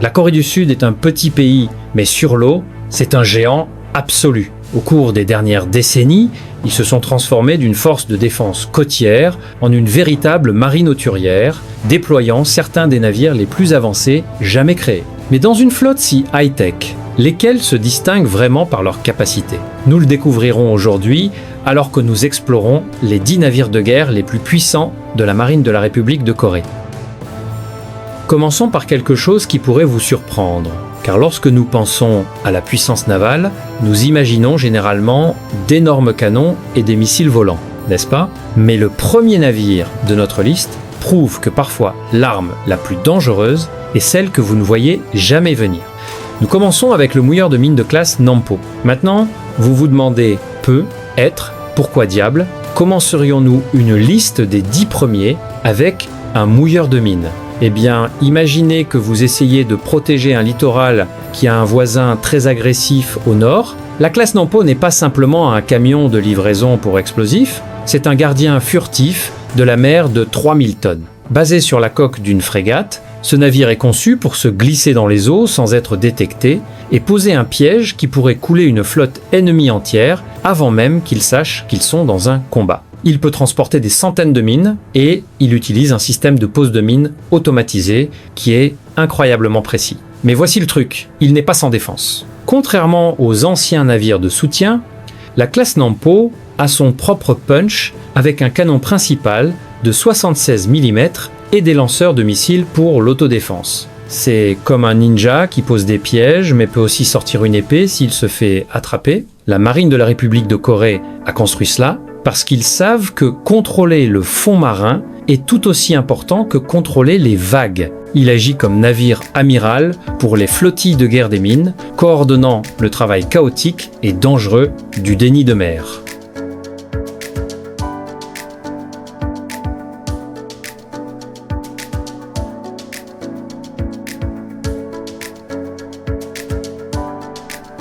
La Corée du Sud est un petit pays, mais sur l'eau, c'est un géant absolu. Au cours des dernières décennies, ils se sont transformés d'une force de défense côtière en une véritable marine hauturière, déployant certains des navires les plus avancés jamais créés. Mais dans une flotte si high-tech, lesquels se distinguent vraiment par leur capacité? Nous le découvrirons aujourd'hui alors que nous explorons les 10 navires de guerre les plus puissants de la marine de la République de Corée. Commençons par quelque chose qui pourrait vous surprendre, car lorsque nous pensons à la puissance navale, nous imaginons généralement d'énormes canons et des missiles volants, n'est-ce pas? Mais le premier navire de notre liste prouve que parfois l'arme la plus dangereuse est celle que vous ne voyez jamais venir. Nous commençons avec le mouilleur de mine de classe Nampo. Maintenant, vous vous demandez pourquoi diable, commencerions-nous une liste des 10 premiers avec un mouilleur de mine? Eh bien, imaginez que vous essayez de protéger un littoral qui a un voisin très agressif au nord. La classe Nampo n'est pas simplement un camion de livraison pour explosifs, c'est un gardien furtif de la mer de 3000 tonnes. Basé sur la coque d'une frégate, ce navire est conçu pour se glisser dans les eaux sans être détecté et poser un piège qui pourrait couler une flotte ennemie entière avant même qu'ils sachent qu'ils sont dans un combat. Il peut transporter des centaines de mines et il utilise un système de pose de mines automatisé qui est incroyablement précis. Mais voici le truc, il n'est pas sans défense. Contrairement aux anciens navires de soutien, la classe Nampo a son propre punch avec un canon principal de 76 mm et des lanceurs de missiles pour l'autodéfense. C'est comme un ninja qui pose des pièges mais peut aussi sortir une épée s'il se fait attraper. La marine de la République de Corée a construit cela parce qu'ils savent que contrôler le fond marin est tout aussi important que contrôler les vagues. Il agit comme navire amiral pour les flottilles de guerre des mines, coordonnant le travail chaotique et dangereux du déni de mer.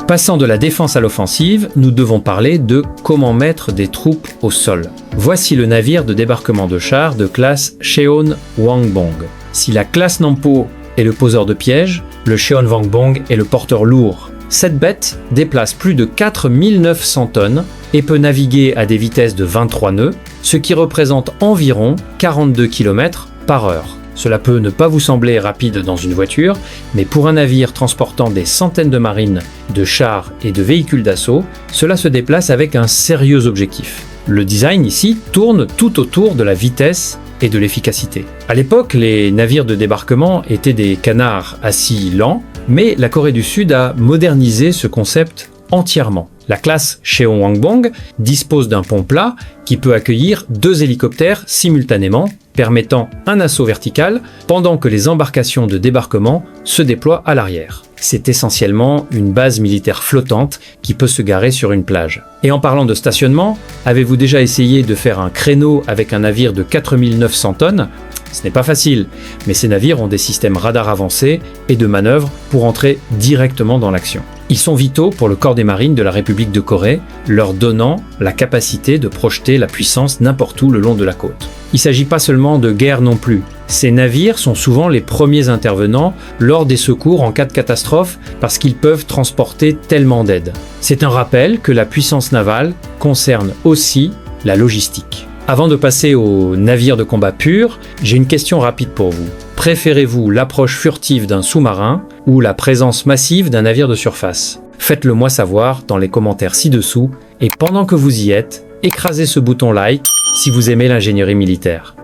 Passant de la défense à l'offensive, nous devons parler de comment mettre des troupes au sol. Voici le navire de débarquement de chars de classe Cheonwangbong. Si la classe Nampo est le poseur de pièges, le Cheonwangbong est le porteur lourd. Cette bête déplace plus de 4900 tonnes et peut naviguer à des vitesses de 23 nœuds, ce qui représente environ 42 km/h. Cela peut ne pas vous sembler rapide dans une voiture, mais pour un navire transportant des centaines de marines, de chars et de véhicules d'assaut, cela se déplace avec un sérieux objectif. Le design ici tourne tout autour de la vitesse et de l'efficacité. À l'époque, les navires de débarquement étaient des canards assis lents, mais la Corée du Sud a modernisé ce concept entièrement. La classe Cheonwangbong dispose d'un pont plat qui peut accueillir 2 hélicoptères simultanément, permettant un assaut vertical pendant que les embarcations de débarquement se déploient à l'arrière. C'est essentiellement une base militaire flottante qui peut se garer sur une plage. Et en parlant de stationnement, avez-vous déjà essayé de faire un créneau avec un navire de 4900 tonnes ? Ce n'est pas facile, mais ces navires ont des systèmes radars avancés et de manœuvre pour entrer directement dans l'action. Ils sont vitaux pour le corps des marines de la République de Corée, leur donnant la capacité de projeter la puissance n'importe où le long de la côte. Il ne s'agit pas seulement de guerre non plus. Ces navires sont souvent les premiers intervenants lors des secours en cas de catastrophe parce qu'ils peuvent transporter tellement d'aide. C'est un rappel que la puissance navale concerne aussi la logistique. Avant de passer aux navires de combat purs, j'ai une question rapide pour vous. Préférez-vous l'approche furtive d'un sous-marin ou la présence massive d'un navire de surface? Faites-le moi savoir dans les commentaires ci-dessous et pendant que vous y êtes, écrasez ce bouton like si vous aimez l'ingénierie militaire.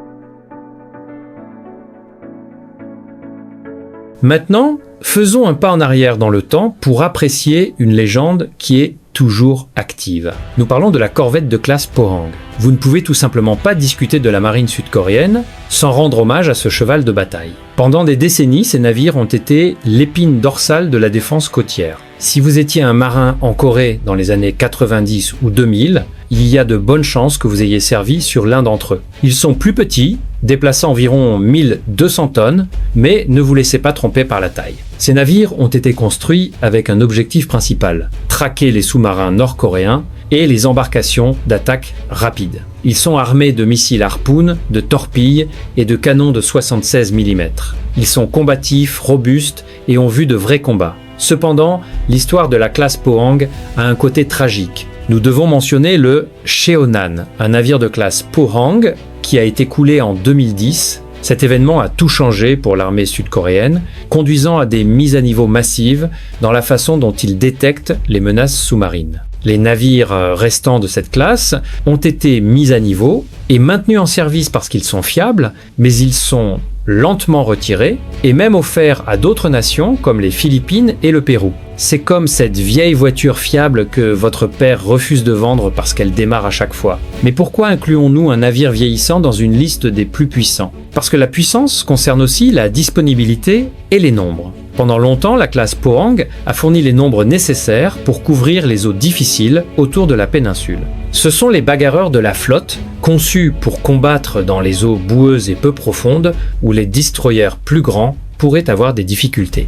Maintenant, faisons un pas en arrière dans le temps pour apprécier une légende qui est toujours active. Nous parlons de la corvette de classe Pohang. Vous ne pouvez tout simplement pas discuter de la marine sud-coréenne sans rendre hommage à ce cheval de bataille. Pendant des décennies, ces navires ont été l'épine dorsale de la défense côtière. Si vous étiez un marin en Corée dans les années 90 ou 2000, il y a de bonnes chances que vous ayez servi sur l'un d'entre eux. Ils sont plus petits, déplaçant environ 1200 tonnes, mais ne vous laissez pas tromper par la taille. Ces navires ont été construits avec un objectif principal, traquer les sous-marins nord-coréens et les embarcations d'attaque rapide. Ils sont armés de missiles Harpoon, de torpilles et de canons de 76 mm. Ils sont combatifs, robustes et ont vu de vrais combats. Cependant, l'histoire de la classe Pohang a un côté tragique. Nous devons mentionner le Cheonan, un navire de classe Pohang qui a été coulé en 2010. Cet événement a tout changé pour l'armée sud-coréenne, conduisant à des mises à niveau massives dans la façon dont ils détectent les menaces sous-marines. Les navires restants de cette classe ont été mis à niveau et maintenus en service parce qu'ils sont fiables, mais ils sont lentement retirés et même offerts à d'autres nations comme les Philippines et le Pérou. C'est comme cette vieille voiture fiable que votre père refuse de vendre parce qu'elle démarre à chaque fois. Mais pourquoi incluons-nous un navire vieillissant dans une liste des plus puissants? Parce que la puissance concerne aussi la disponibilité et les nombres. Pendant longtemps, la classe Pohang a fourni les nombres nécessaires pour couvrir les eaux difficiles autour de la péninsule. Ce sont les bagarreurs de la flotte, conçus pour combattre dans les eaux boueuses et peu profondes, où les destroyers plus grands pourraient avoir des difficultés.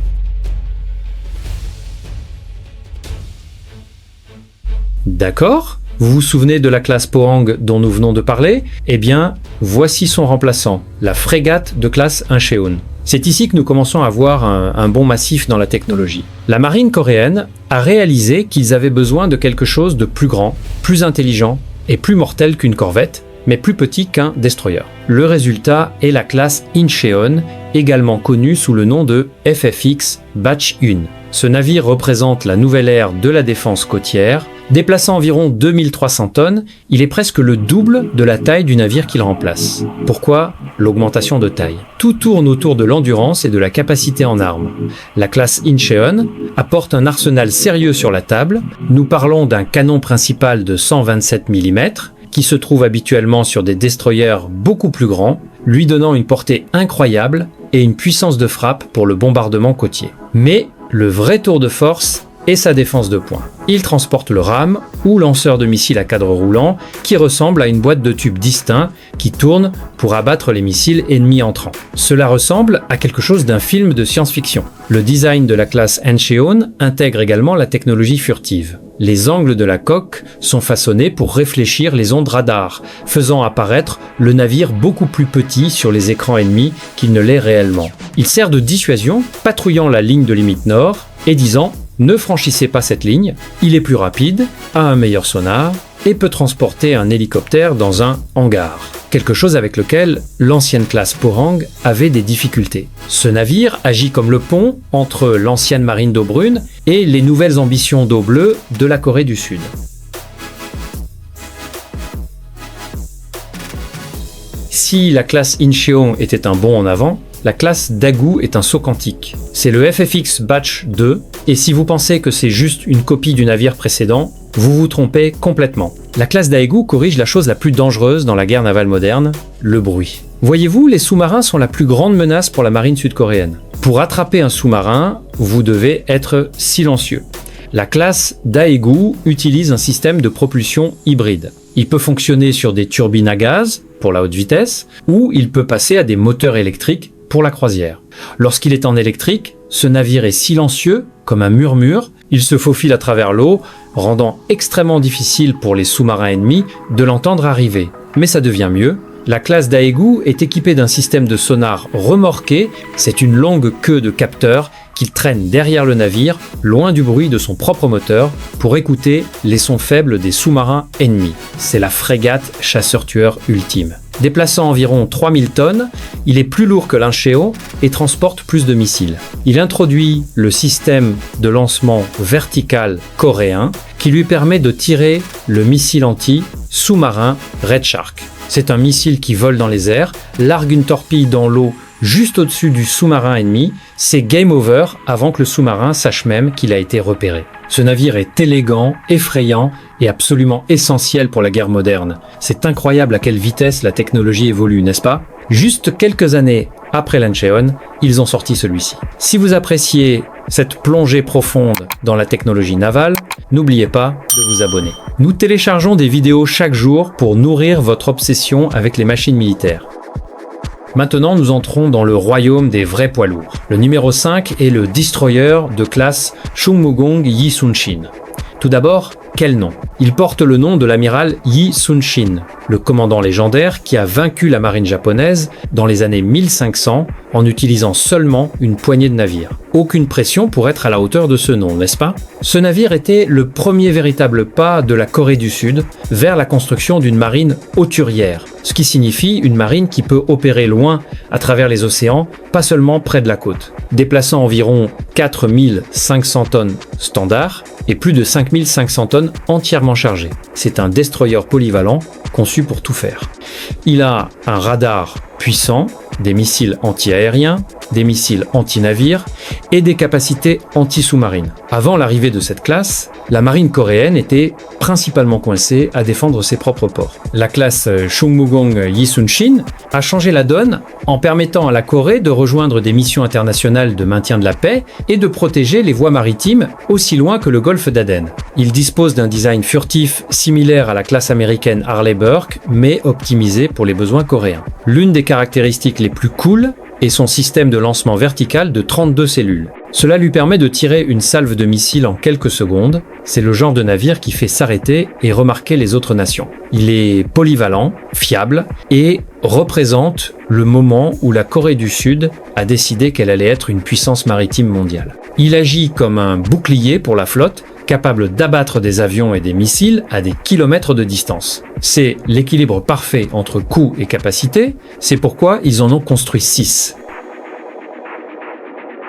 D'accord? Vous vous souvenez de la classe Pohang dont nous venons de parler? Eh bien, voici son remplaçant, la frégate de classe Incheon. C'est ici que nous commençons à voir un bond massif dans la technologie. La marine coréenne a réalisé qu'ils avaient besoin de quelque chose de plus grand, plus intelligent et plus mortel qu'une corvette, mais plus petit qu'un destroyer. Le résultat est la classe Incheon, également connue sous le nom de FFX Batch 1. Ce navire représente la nouvelle ère de la défense côtière. Déplaçant environ 2300 tonnes, il est presque le double de la taille du navire qu'il remplace. Pourquoi l'augmentation de taille? Tout tourne autour de l'endurance et de la capacité en armes. La classe Incheon apporte un arsenal sérieux sur la table. Nous parlons d'un canon principal de 127 mm, qui se trouve habituellement sur des destroyers beaucoup plus grands, lui donnant une portée incroyable et une puissance de frappe pour le bombardement côtier. Mais le vrai tour de force est sa défense de poing. Il transporte le RAM, ou lanceur de missiles à cadre roulant, qui ressemble à une boîte de tubes distinct qui tourne pour abattre les missiles ennemis entrants. Cela ressemble à quelque chose d'un film de science-fiction. Le design de la classe Incheon intègre également la technologie furtive. Les angles de la coque sont façonnés pour réfléchir les ondes radar, faisant apparaître le navire beaucoup plus petit sur les écrans ennemis qu'il ne l'est réellement. Il sert de dissuasion, patrouillant la ligne de limite nord et disant « Ne franchissez pas cette ligne, il est plus rapide, a un meilleur sonar et peut transporter un hélicoptère dans un hangar. » Quelque chose avec lequel l'ancienne classe Pohang avait des difficultés. Ce navire agit comme le pont entre l'ancienne marine d'eau brune et les nouvelles ambitions d'eau bleue de la Corée du Sud. Si la classe Incheon était un bond en avant, la classe Daegu est un saut quantique. C'est le FFX Batch 2, et si vous pensez que c'est juste une copie du navire précédent, vous vous trompez complètement. La classe Daegu corrige la chose la plus dangereuse dans la guerre navale moderne, le bruit. Voyez-vous, les sous-marins sont la plus grande menace pour la marine sud-coréenne. Pour attraper un sous-marin, vous devez être silencieux. La classe Daegu utilise un système de propulsion hybride. Il peut fonctionner sur des turbines à gaz, pour la haute vitesse, ou il peut passer à des moteurs électriques pour la croisière. Lorsqu'il est en électrique, ce navire est silencieux, comme un murmure, il se faufile à travers l'eau, rendant extrêmement difficile pour les sous-marins ennemis de l'entendre arriver. Mais ça devient mieux. La classe Daegu est équipée d'un système de sonar remorqué, c'est une longue queue de capteurs qu'il traîne derrière le navire, loin du bruit de son propre moteur, pour écouter les sons faibles des sous-marins ennemis. C'est la frégate chasseur-tueur ultime. Déplaçant environ 3000 tonnes, il est plus lourd que l'Incheon et transporte plus de missiles. Il introduit le système de lancement vertical coréen qui lui permet de tirer le missile anti-sous-marin Red Shark. C'est un missile qui vole dans les airs, largue une torpille dans l'eau juste au-dessus du sous-marin ennemi, c'est game over avant que le sous-marin sache même qu'il a été repéré. Ce navire est élégant, effrayant et absolument essentiel pour la guerre moderne. C'est incroyable à quelle vitesse la technologie évolue, n'est-ce pas? Juste quelques années après l'Incheon, ils ont sorti celui-ci. Si vous appréciez cette plongée profonde dans la technologie navale, n'oubliez pas de vous abonner. Nous téléchargeons des vidéos chaque jour pour nourrir votre obsession avec les machines militaires. Maintenant, nous entrons dans le royaume des vrais poids lourds. Le numéro 5 est le destroyer de classe Chungmugong Yi Sunshin. Tout d'abord, quel nom? Il porte le nom de l'amiral Yi Sun-shin, le commandant légendaire qui a vaincu la marine japonaise dans les années 1500 en utilisant seulement une poignée de navires. Aucune pression pour être à la hauteur de ce nom, n'est-ce pas? Ce navire était le premier véritable pas de la Corée du Sud vers la construction d'une marine hauturière, ce qui signifie une marine qui peut opérer loin à travers les océans, pas seulement près de la côte, déplaçant environ 4500 tonnes standard et plus de 5500 tonnes entièrement chargées. C'est un destroyer polyvalent conçu pour tout faire. Il a un radar puissant, des missiles anti-aériens, des missiles anti-navires et des capacités anti-sous-marines. Avant l'arrivée de cette classe, la marine coréenne était principalement coincée à défendre ses propres ports. La classe Chungmugong Yi-Sun-shin a changé la donne en permettant à la Corée de rejoindre des missions internationales de maintien de la paix et de protéger les voies maritimes aussi loin que le golfe d'Aden. Il dispose d'un design furtif similaire à la classe américaine Harley Burke, mais optimisé pour les besoins coréens. L'une des caractéristiques les plus cool est son système de lancement vertical de 32 cellules. Cela lui permet de tirer une salve de missiles en quelques secondes. C'est le genre de navire qui fait s'arrêter et remarquer les autres nations. Il est polyvalent, fiable et représente le moment où la Corée du Sud a décidé qu'elle allait être une puissance maritime mondiale. Il agit comme un bouclier pour la flotte, capable d'abattre des avions et des missiles à des kilomètres de distance. C'est l'équilibre parfait entre coût et capacité, c'est pourquoi ils en ont construit 6.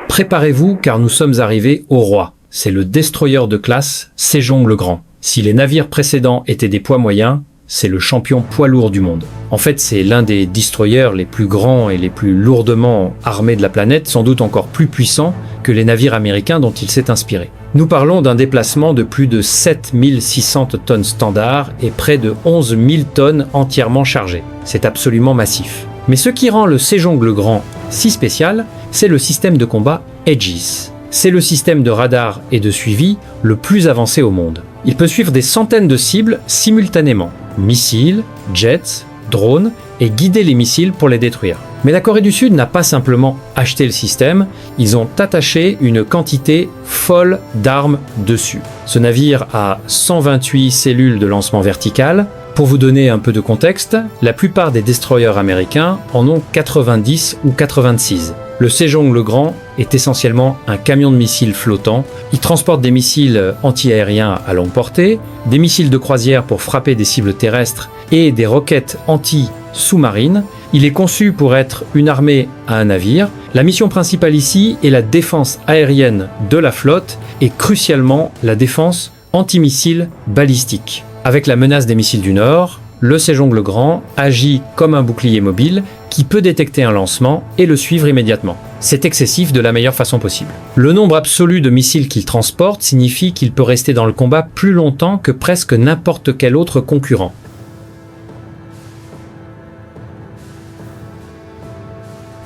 Préparez-vous car nous sommes arrivés au roi. C'est le destroyer de classe Sejong le Grand. Si les navires précédents étaient des poids moyens, c'est le champion poids lourd du monde. En fait, c'est l'un des destroyers les plus grands et les plus lourdement armés de la planète, sans doute encore plus puissant que les navires américains dont il s'est inspiré. Nous parlons d'un déplacement de plus de 7600 tonnes standard et près de 11 000 tonnes entièrement chargées. C'est absolument massif. Mais ce qui rend le Sejong le Grand si spécial, c'est le système de combat Aegis. C'est le système de radar et de suivi le plus avancé au monde. Il peut suivre des centaines de cibles simultanément, missiles, jets, drones, et guider les missiles pour les détruire. Mais la Corée du Sud n'a pas simplement acheté le système, ils ont attaché une quantité folle d'armes dessus. Ce navire a 128 cellules de lancement vertical. Pour vous donner un peu de contexte, la plupart des destroyers américains en ont 90 ou 86. Le Sejong le Grand est essentiellement un camion de missiles flottant. Il transporte des missiles anti-aériens à longue portée, des missiles de croisière pour frapper des cibles terrestres et des roquettes anti-sous-marines. Il est conçu pour être une armée à un navire. La mission principale ici est la défense aérienne de la flotte et crucialement la défense anti-missiles balistiques. Avec la menace des missiles du Nord, le Sejong le Grand agit comme un bouclier mobile qui peut détecter un lancement et le suivre immédiatement. C'est excessif de la meilleure façon possible. Le nombre absolu de missiles qu'il transporte signifie qu'il peut rester dans le combat plus longtemps que presque n'importe quel autre concurrent.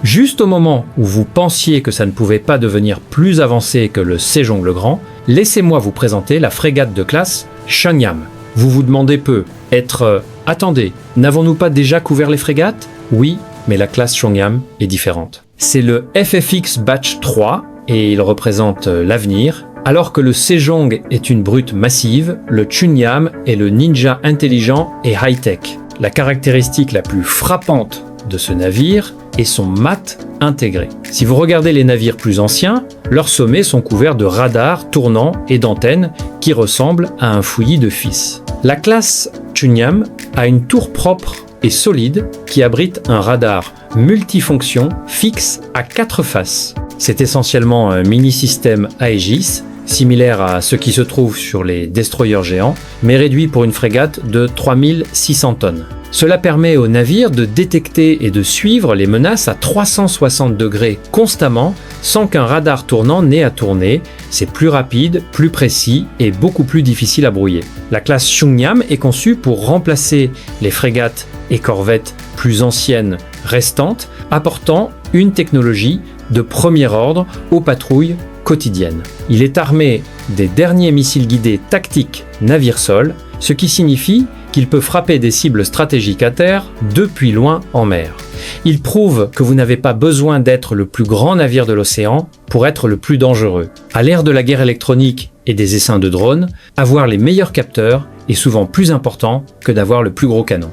Juste au moment où vous pensiez que ça ne pouvait pas devenir plus avancé que le Sejong le Grand, laissez-moi vous présenter la frégate de classe Cheongnam. Vous vous demandez attendez, n'avons-nous pas déjà couvert les frégates? Oui, mais la classe Cheongnam est différente. C'est le FFX Batch 3 et il représente l'avenir. Alors que le Sejong est une brute massive, le Cheongnam est le ninja intelligent et high-tech. La caractéristique la plus frappante de ce navire est son mat intégré. Si vous regardez les navires plus anciens, leurs sommets sont couverts de radars tournants et d'antennes qui ressemblent à un fouillis de fils. La classe Cheongnam a une tour propre et solide qui abrite un radar multifonction fixe à 4 faces. C'est essentiellement un mini-système Aegis, similaire à ce qui se trouve sur les destroyers géants, mais réduit pour une frégate de 3600 tonnes. Cela permet au navire de détecter et de suivre les menaces à 360 degrés constamment sans qu'un radar tournant n'ait à tourner. C'est plus rapide, plus précis et beaucoup plus difficile à brouiller. La classe Cheongnam est conçue pour remplacer les frégates et corvettes plus anciennes restantes, apportant une technologie de premier ordre aux patrouilles quotidiennes. Il est armé des derniers missiles guidés tactiques navire-sol, ce qui signifie qu'il peut frapper des cibles stratégiques à terre depuis loin en mer. Il prouve que vous n'avez pas besoin d'être le plus grand navire de l'océan pour être le plus dangereux. À l'ère de la guerre électronique et des essaims de drones, avoir les meilleurs capteurs est souvent plus important que d'avoir le plus gros canon.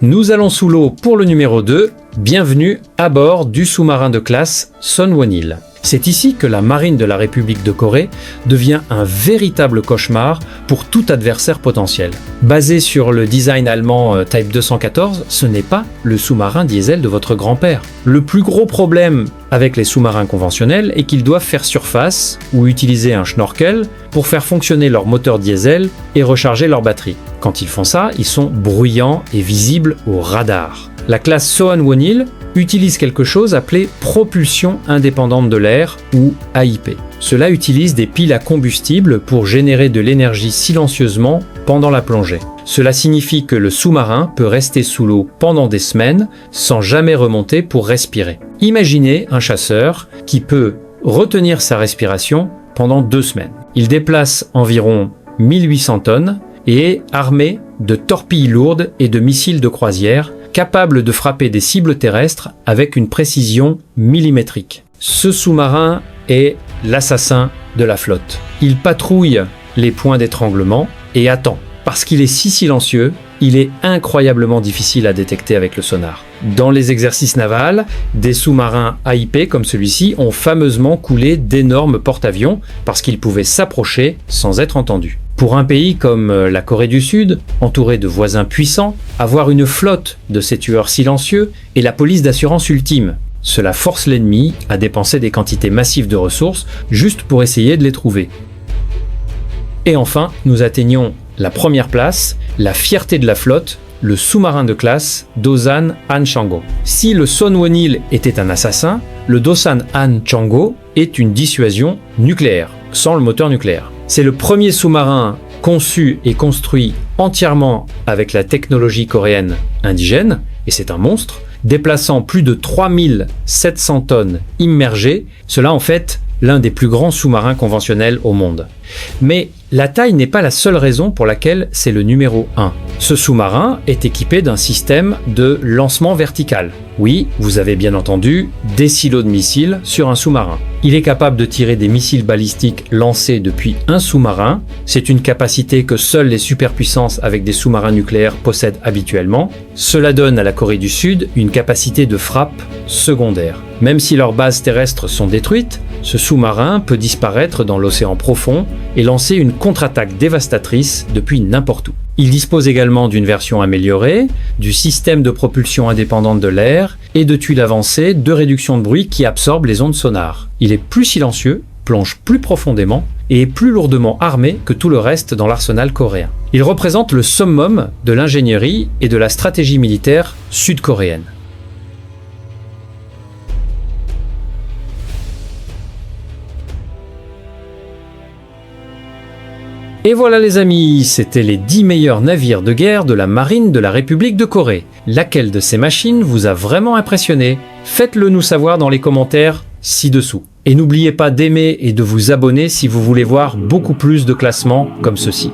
Nous allons sous l'eau pour le numéro 2. Bienvenue à bord du sous-marin de classe Sunwon-il. C'est ici que la marine de la République de Corée devient un véritable cauchemar pour tout adversaire potentiel. Basé sur le design allemand Type 214, ce n'est pas le sous-marin diesel de votre grand-père. Le plus gros problème avec les sous-marins conventionnels est qu'ils doivent faire surface ou utiliser un schnorkel pour faire fonctionner leur moteur diesel et recharger leur batterie. Quand ils font ça, ils sont bruyants et visibles au radar. La classe Sunwon-il utilise quelque chose appelé propulsion indépendante de l'air ou AIP. Cela utilise des piles à combustible pour générer de l'énergie silencieusement pendant la plongée. Cela signifie que le sous-marin peut rester sous l'eau pendant des semaines sans jamais remonter pour respirer. Imaginez un chasseur qui peut retenir sa respiration pendant 2 semaines. Il déplace environ 1800 tonnes et est armé de torpilles lourdes et de missiles de croisière capable de frapper des cibles terrestres avec une précision millimétrique. Ce sous-marin est l'assassin de la flotte. Il patrouille les points d'étranglement et attend. Parce qu'il est si silencieux, il est incroyablement difficile à détecter avec le sonar. Dans les exercices navals, des sous-marins AIP comme celui-ci ont fameusement coulé d'énormes porte-avions parce qu'ils pouvaient s'approcher sans être entendus. Pour un pays comme la Corée du Sud, entouré de voisins puissants, avoir une flotte de ces tueurs silencieux est la police d'assurance ultime. Cela force l'ennemi à dépenser des quantités massives de ressources juste pour essayer de les trouver. Et enfin, nous atteignons la première place, la fierté de la flotte, le sous-marin de classe Dosan Han Chang-ho. Si le Sunwon-il était un assassin, le Dosan Han Chang-ho est une dissuasion nucléaire, sans le moteur nucléaire. C'est le premier sous-marin conçu et construit entièrement avec la technologie coréenne indigène, et c'est un monstre, déplaçant plus de 3700 tonnes immergées, cela en fait l'un des plus grands sous-marins conventionnels au monde. Mais la taille n'est pas la seule raison pour laquelle c'est le numéro 1. Ce sous-marin est équipé d'un système de lancement vertical. Oui, vous avez bien entendu, des silos de missiles sur un sous-marin. Il est capable de tirer des missiles balistiques lancés depuis un sous-marin. C'est une capacité que seules les superpuissances avec des sous-marins nucléaires possèdent habituellement. Cela donne à la Corée du Sud une capacité de frappe secondaire. Même si leurs bases terrestres sont détruites, ce sous-marin peut disparaître dans l'océan profond et lancer une contre-attaque dévastatrice depuis n'importe où. Il dispose également d'une version améliorée, du système de propulsion indépendante de l'air et de tuiles avancées de réduction de bruit qui absorbent les ondes sonores. Il est plus silencieux, plonge plus profondément et est plus lourdement armé que tout le reste dans l'arsenal coréen. Il représente le summum de l'ingénierie et de la stratégie militaire sud-coréenne. Et voilà les amis, c'était les 10 meilleurs navires de guerre de la marine de la République de Corée. Laquelle de ces machines vous a vraiment impressionné? Faites-le nous savoir dans les commentaires ci-dessous. Et n'oubliez pas d'aimer et de vous abonner si vous voulez voir beaucoup plus de classements comme ceci.